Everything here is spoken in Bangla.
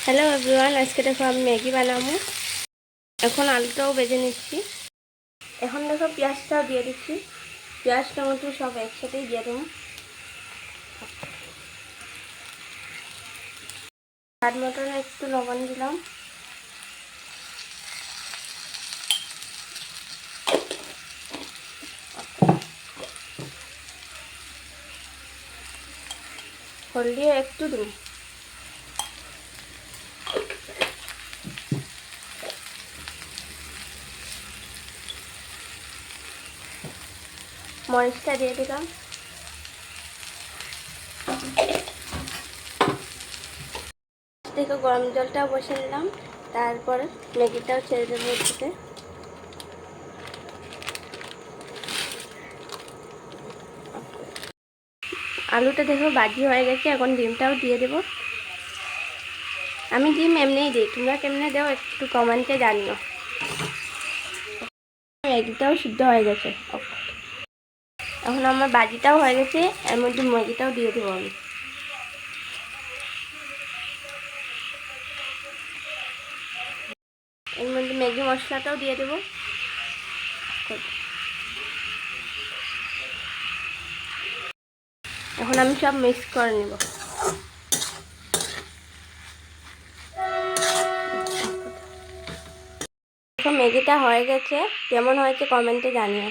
হ্যালো এভরিওয়ান, আজকে দেখো আমি ম্যাগি বানাবো। এখন আলুটাও বেজে নিচ্ছি। এখন দেখো পেঁয়াজটাও দিয়ে দিচ্ছি। পেঁয়াজ টমেটো সব একসাথেই দিয়ে দেবো। স্বাদ মতন একটু লবণ দিলাম। হলদিও একটু দেবো। মরিচটা দিয়ে দিলাম। দেখো গরম জলটাও বসিয়ে নিলাম। তারপর ম্যাগিটাও ছেড়ে দেবো একসাথে। আলুটা দেখো ভাজি হয়ে গেছে, এখন ডিমটাও দিয়ে দেবো। আমি ডিম এমনিই দিই, তোমরা কেমনে দাও একটু কমেন্টে জানিও। ম্যাগিটাও সিদ্ধ হয়ে গেছে। এখন আমার ভাজিটাও হয়ে গেছে, এর মধ্যে ম্যাগিটাও দিয়ে দেবো আমি। এর মধ্যে ম্যাগি মশলাটাও দিয়ে দেবো। এখন আমি সব মিক্স করে নেব। ম্যাগিটা হয়ে গেছে, কেমন হয়েছে কমেন্টে জানিও।